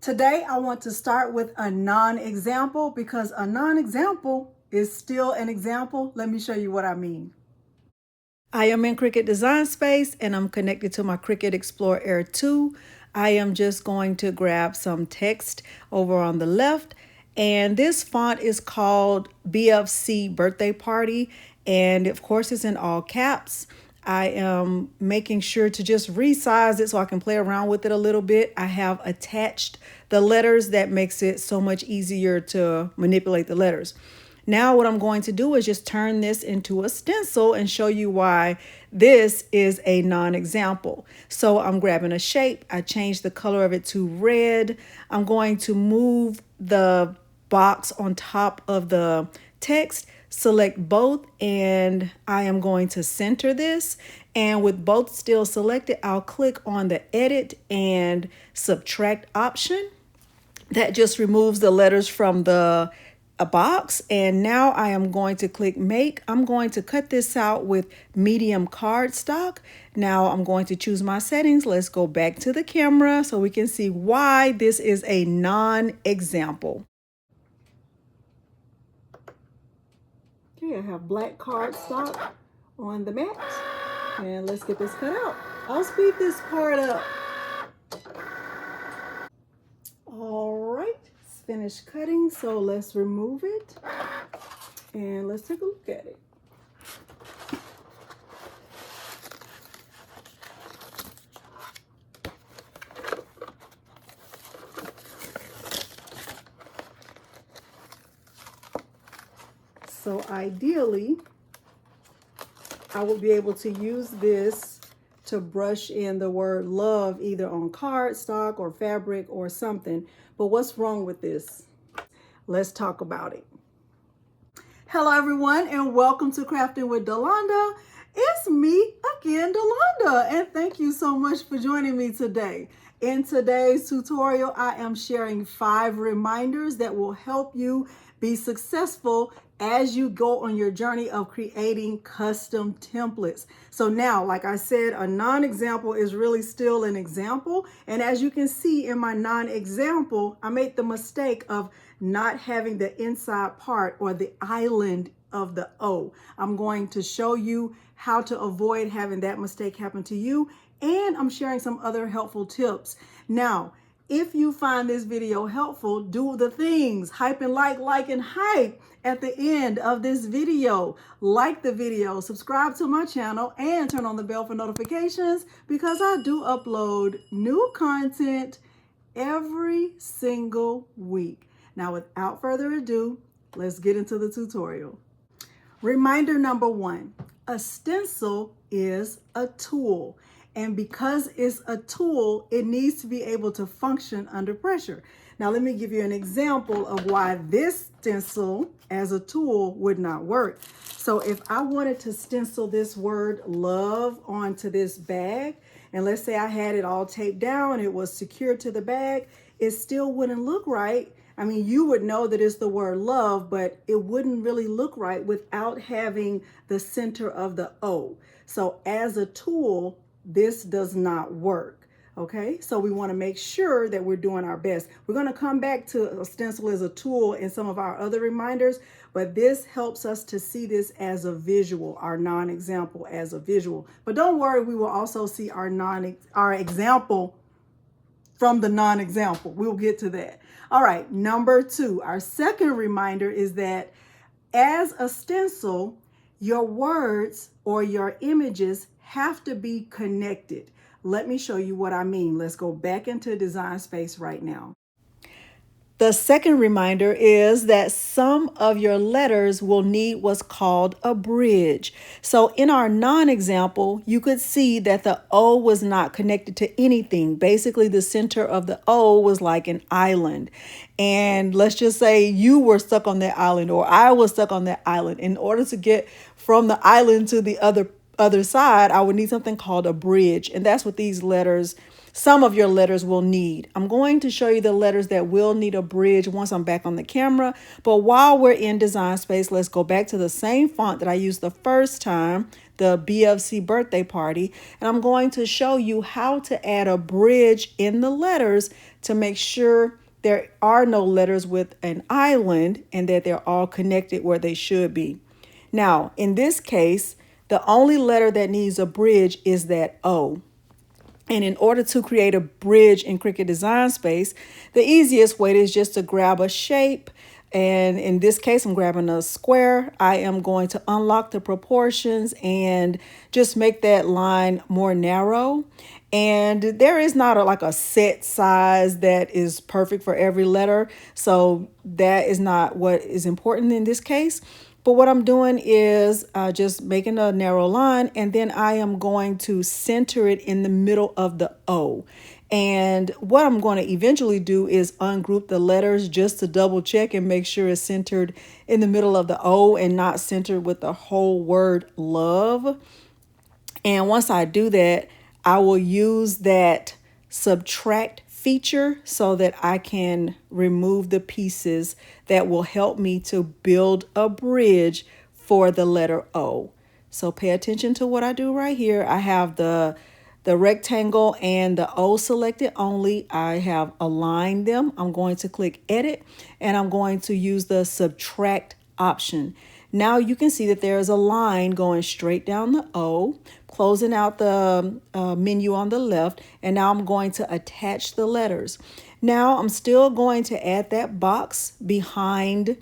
Today, I want to start with a non-example because a non-example is still an example. Let me show you what I mean. I am in Cricut Design Space and I'm connected to my Cricut Explore Air 2. I am just going to grab some text over on the left. And this font is called BFC Birthday Party. And of course, it's in all caps. I am making sure to just resize it so I can play around with it a little bit. I have attached the letters that makes it so much easier to manipulate the letters. Now what I'm going to do is just turn this into a stencil and show you why this is a non-example. So I'm grabbing a shape. I changed the color of it to red. I'm going to move the box on top of the text, select both, and I am going to center this. And with both still selected, I'll click on the edit and subtract option. That just removes the letters from the box. And now I am going to click make. I'm going to cut this out with medium cardstock. Now I'm going to choose my settings. Let's go back to the camera so we can see why this is a non-example. Okay, I have black cardstock on the mat, and let's get this cut out. I'll speed this part up. All right, it's finished cutting, so let's remove it and let's take a look at it. So ideally, I will be able to use this to brush in the word love either on cardstock or fabric or something. But what's wrong with this? Let's talk about it. Hello everyone, and welcome to Crafting with Delonda. It's me again, Delonda, and thank you so much for joining me today. In today's tutorial, I am sharing 5 reminders that will help you be successful as you go on your journey of creating custom templates. So now, like I said, a non-example is really still an example. And as you can see in my non-example, I made the mistake of not having the inside part or the island of the O. I'm going to show you how to avoid having that mistake happen to you. And I'm sharing some other helpful tips. Now, if you find this video helpful, do the things, hype and like and hype at the end of this video. Like the video, subscribe to my channel, and turn on the bell for notifications because I do upload new content every single week. Now, without further ado, let's get into the tutorial. Reminder number 1, a stencil is a tool. And because it's a tool, it needs to be able to function under pressure. Now, let me give you an example of why this stencil as a tool would not work. So if I wanted to stencil this word love onto this bag, and let's say I had it all taped down, it was secured to the bag, it still wouldn't look right. I mean, you would know that it's the word love, but it wouldn't really look right without having the center of the O. So as a tool, this does not work. Okay, so we want to make sure that we're doing our best. We're going to come back to a stencil as a tool in some of our other reminders, but this helps us to see this as a visual, our non-example as a visual. But don't worry, we will also see our example from the non-example. We'll get to that. All right, number 2, our second reminder is that as a stencil, your words or your images have to be connected. Let me show you what I mean. Let's go back into Design Space right now. The second reminder is that some of your letters will need what's called a bridge. So in our non-example, you could see that the O was not connected to anything. Basically, the center of the O was like an island. And let's just say you were stuck on that island, or I was stuck on that island. In order to get from the island to the other side, I would need something called a bridge. And that's what these letters, some of your letters will need. I'm going to show you the letters that will need a bridge once I'm back on the camera. But while we're in Design Space, let's go back to the same font that I used the first time. the BFC birthday party. And I'm going to show you how to add a bridge in the letters to make sure there are no letters with an island and that they're all connected where they should be. Now, in this case, the only letter that needs a bridge is that O. And in order to create a bridge in Cricut Design Space, the easiest way is just to grab a shape. And in this case, I'm grabbing a square. I am going to unlock the proportions and just make that line more narrow. And there is not like a set size that is perfect for every letter. So that is not what is important in this case. But what I'm doing is just making a narrow line, and then I am going to center it in the middle of the O. And what I'm going to eventually do is ungroup the letters just to double check and make sure it's centered in the middle of the O and not centered with the whole word love. And once I do that, I will use that subtract feature so that I can remove the pieces that will help me to build a bridge for the letter O. So pay attention to what I do right here. I have the rectangle and the O selected only. I have aligned them. I'm going to click edit and I'm going to use the subtract option. Now you can see that there is a line going straight down the O, closing out the menu on the left, and now I'm going to attach the letters. Now I'm still going to add that box behind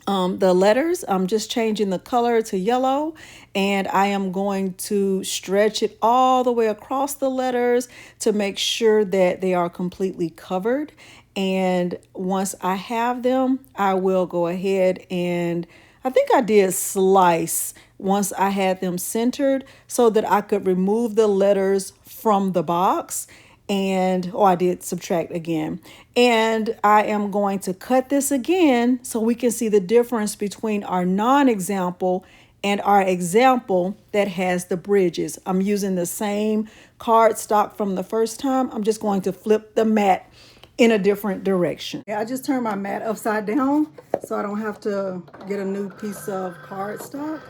the letters. I'm just changing the color to yellow, and I am going to stretch it all the way across the letters to make sure that they are completely covered. And once I have them, I will go ahead and I think I did slice once I had them centered so that I could remove the letters from the box. And I did subtract again. And I am going to cut this again so we can see the difference between our non-example and our example that has the bridges. I'm using the same cardstock from the first time. I'm just going to flip the mat in a different direction. I just turned my mat upside down so I don't have to get a new piece of cardstock.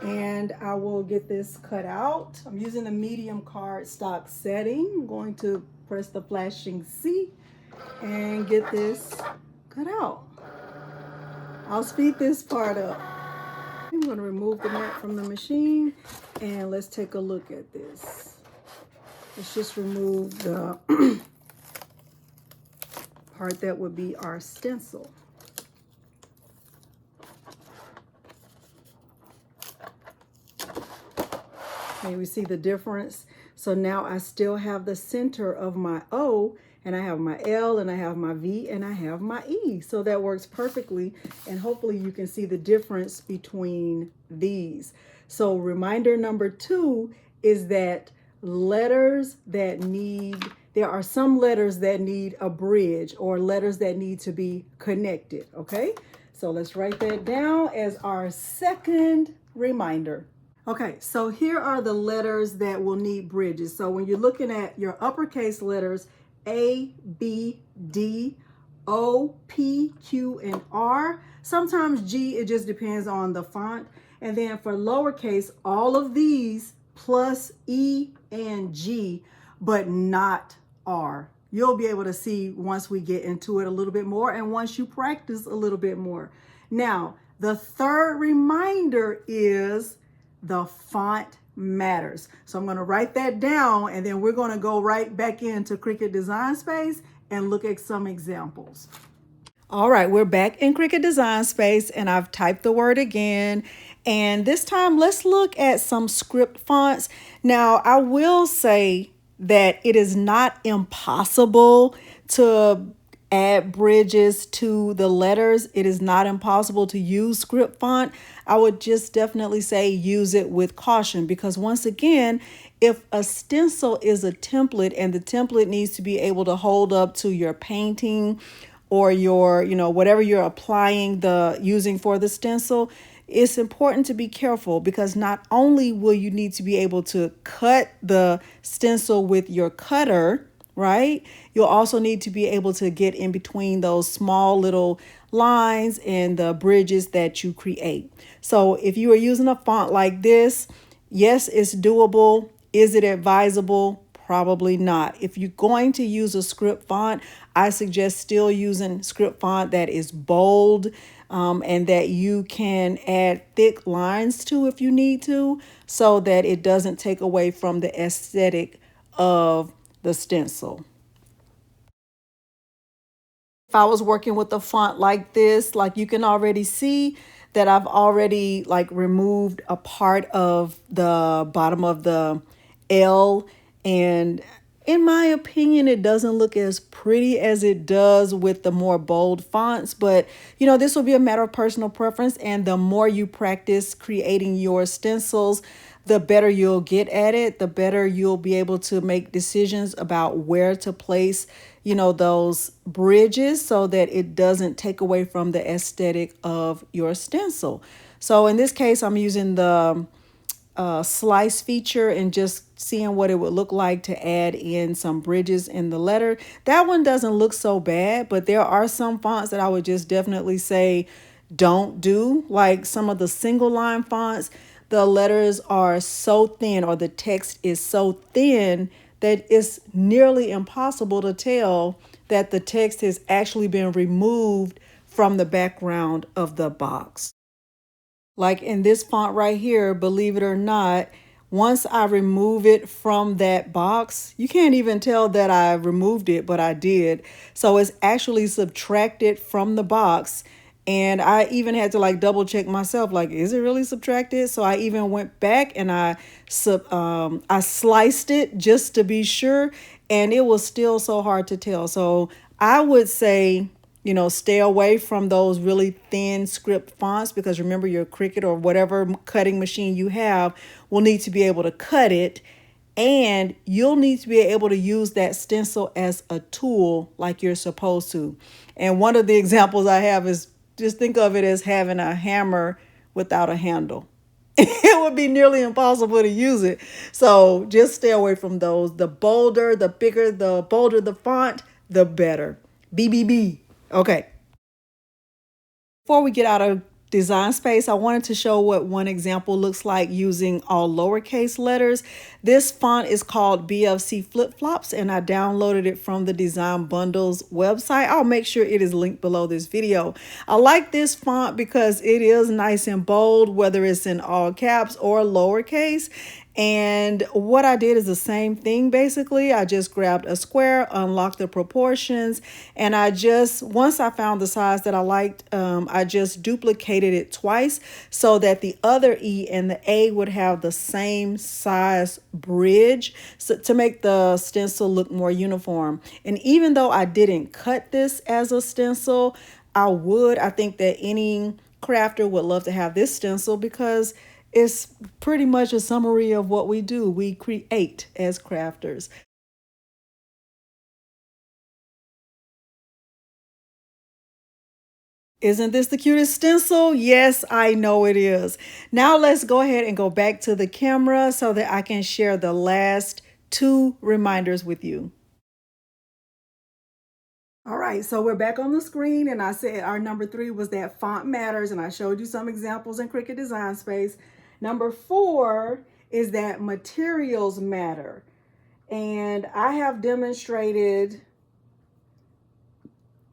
And I will get this cut out. I'm using the medium cardstock setting. I'm going to press the flashing C and get this cut out. I'll speed this part up. I'm going to remove the mat from the machine and let's take a look at this. Let's just remove the part that would be our stencil. Okay, we see the difference. So now I still have the center of my O, and I have my L, and I have my V, and I have my E. So that works perfectly, and hopefully you can see the difference between these. So reminder number 2 is that there are some letters that need a bridge or letters that need to be connected, okay? So let's write that down as our second reminder. Okay, so here are the letters that will need bridges. So when you're looking at your uppercase letters, A, B, D, O, P, Q, and R. Sometimes G, it just depends on the font. And then for lowercase, all of these plus E and G, but not R. You'll be able to see once we get into it a little bit more and once you practice a little bit more. Now, the third reminder is the font matters. So I'm going to write that down and then we're going to go right back into Cricut Design Space and look at some examples. All right, we're back in Cricut Design Space and I've typed the word again. And this time let's look at some script fonts. Now, I will say that it is not impossible to add bridges to the letters. It is not impossible to use script font. I would just definitely say use it with caution because once again, if a stencil is a template and the template needs to be able to hold up to your painting or your, whatever you're applying using for the stencil, it's important to be careful because not only will you need to be able to cut the stencil with your cutter, right? You'll also need to be able to get in between those small little lines and the bridges that you create. So if you are using a font like this, Yes, it's doable. Is it advisable? Probably not. If you're going to use a script font, I suggest still using script font that is bold, and that you can add thick lines to if you need to, so that it doesn't take away from the aesthetic of the stencil. If I was working with a font like this, like you can already see that I've already like removed a part of the bottom of the L, and in my opinion, it doesn't look as pretty as it does with the more bold fonts, but this will be a matter of personal preference, and the more you practice creating your stencils, the better you'll get at it, the better you'll be able to make decisions about where to place, those bridges so that it doesn't take away from the aesthetic of your stencil. So in this case, I'm using the slice feature and just seeing what it would look like to add in some bridges in the letter. That one doesn't look so bad, but there are some fonts that I would just definitely say don't do, like some of the single line fonts. The letters are so thin, or the text is so thin, that it's nearly impossible to tell that the text has actually been removed from the background of the box. Like in this font right here, believe it or not, once I remove it from that box, you can't even tell that I removed it, but I did. So it's actually subtracted from the box. And I even had to like double check myself, like, is it really subtracted? So I even went back and I sliced it just to be sure, and it was still so hard to tell. So I would say, stay away from those really thin script fonts, because remember, your Cricut or whatever cutting machine you have will need to be able to cut it, and you'll need to be able to use that stencil as a tool like you're supposed to. And one of the examples I have is, just think of it as having a hammer without a handle. It would be nearly impossible to use it. So just stay away from those. The bolder, the bigger, the bolder the font, the better. BBB. Okay. Before we get out of Design Space, I wanted to show what one example looks like using all lowercase letters. This font is called BFC Flip Flops, and I downloaded it from the Design Bundles website. I'll make sure it is linked below this video. I like this font because it is nice and bold, whether it's in all caps or lowercase. And what I did is the same thing. Basically, I just grabbed a square, unlocked the proportions, and once I found the size that I liked, I just duplicated it twice so that the other E and the A would have the same size bridge, so to make the stencil look more uniform. And even though I didn't cut this as a stencil, I think that any crafter would love to have this stencil, because it's pretty much a summary of what we do. We create as crafters. Isn't this the cutest stencil? Yes, I know it is. Now let's go ahead and go back to the camera so that I can share the last two reminders with you. All right, so we're back on the screen, and I said our number 3 was that font matters, and I showed you some examples in Cricut Design Space. Number 4 is that materials matter, and I have demonstrated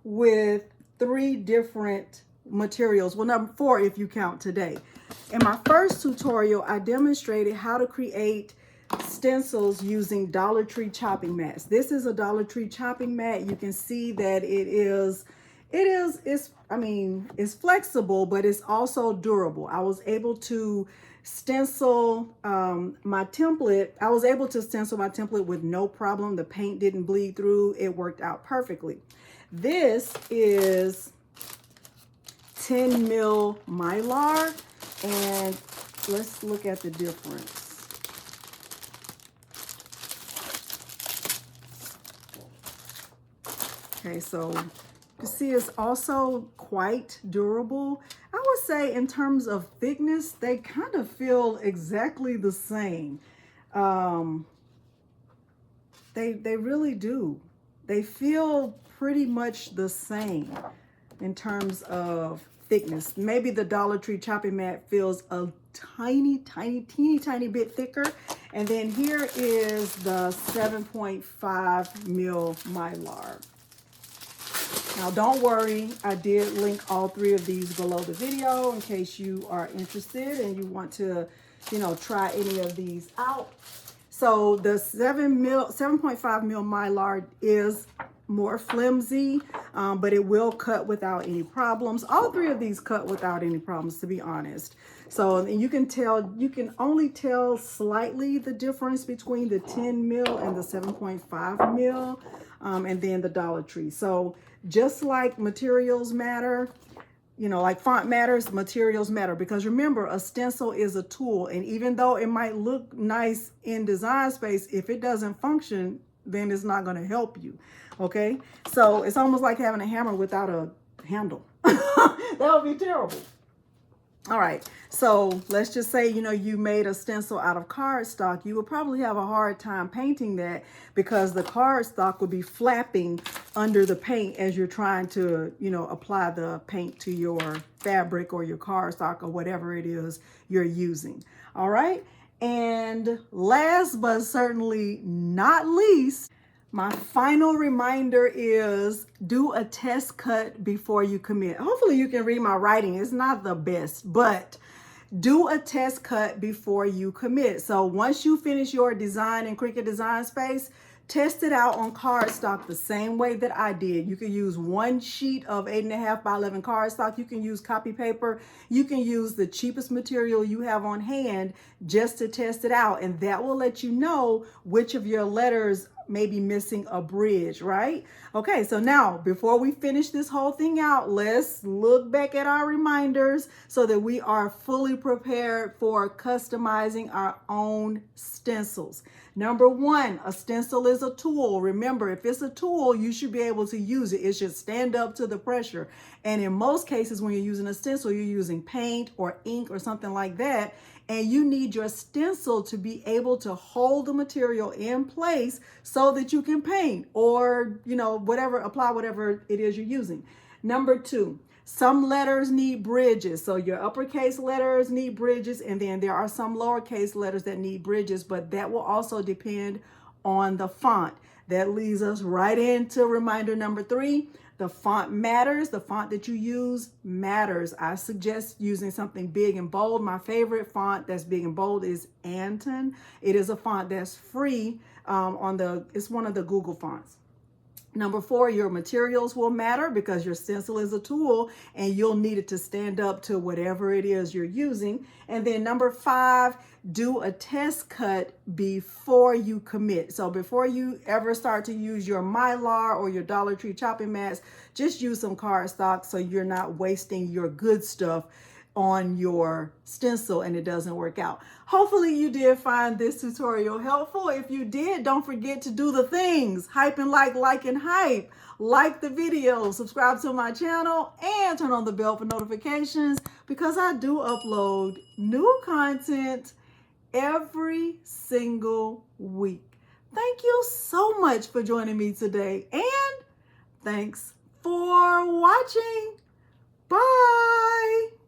with 3 different materials. Well, number 4 if you count today. In my first tutorial, I demonstrated how to create stencils using Dollar Tree chopping mats. This is a Dollar Tree chopping mat. You can see that it's flexible, but it's also durable. I was able to stencil my template. I was able to stencil my template with no problem. The paint didn't bleed through. It worked out perfectly. This is 10 mil Mylar, and let's look at the difference. Okay, so you see it's also quite durable. I would say in terms of thickness, they kind of feel exactly the same. They really do. They feel pretty much the same in terms of thickness. Maybe the Dollar Tree chopping mat feels a teeny bit thicker. And then here is the 7.5 mil Mylar. Now don't worry, I did link all three of these below the video in case you are interested and you want to, you know, try any of these out. So the 7.5 mil Mylar is more flimsy, but it will cut without any problems. All three of these cut without any problems, to be honest. So you can only tell slightly the difference between the 10 mil and the 7.5 mil, and then the Dollar Tree. So just like materials matter, you know, like font matters, materials matter, because remember, a stencil is a tool. And even though it might look nice in Design Space, if it doesn't function, then it's not going to help you. Okay. So it's almost like having a hammer without a handle. That would be terrible. All right. So let's just say, you know, you made a stencil out of cardstock. You would probably have a hard time painting that because the cardstock would be flapping under the paint as you're trying to, you know, apply the paint to your fabric or your cardstock or whatever it is you're using. All right. And last but certainly not least, my final reminder is do a test cut before you commit. Hopefully you can read my writing. It's not the best, but do a test cut before you commit. So once you finish your design in Cricut Design Space, test it out on cardstock the same way that I did. You can use one sheet of 8.5 by 11 cardstock. You can use copy paper. You can use the cheapest material you have on hand just to test it out. And that will let you know which of your letters may be missing a bridge, right? Okay, so now before we finish this whole thing out, let's look back at our reminders so that we are fully prepared for customizing our own stencils. Number one, a stencil is a tool. Remember, if it's a tool, you should be able to use it. It should stand up to the pressure. And in most cases, when you're using a stencil, you're using paint or ink or something like that. And you need your stencil to be able to hold the material in place so that you can paint or, you know, whatever, apply whatever it is you're using. Number two, some letters need bridges. So your uppercase letters need bridges, and then there are some lowercase letters that need bridges, but that will also depend on the font. That leads us right into reminder number three. The font matters. The font that you use matters. I suggest using something big and bold. My favorite font that's big and bold is Anton. It is a font that's free it's one of the Google fonts. Number four, your materials will matter because your stencil is a tool and you'll need it to stand up to whatever it is you're using. And then number five, do a test cut before you commit. So before you ever start to use your Mylar or your Dollar Tree chopping mats, just use some cardstock so you're not wasting your good stuff on your stencil and it doesn't work out. Hopefully you did find this tutorial helpful. If you did, don't forget to do the things. Hype and like and hype. Like the video, subscribe to my channel, and turn on the bell for notifications because I do upload new content every single week. Thank you so much for joining me today, and thanks for watching. Bye.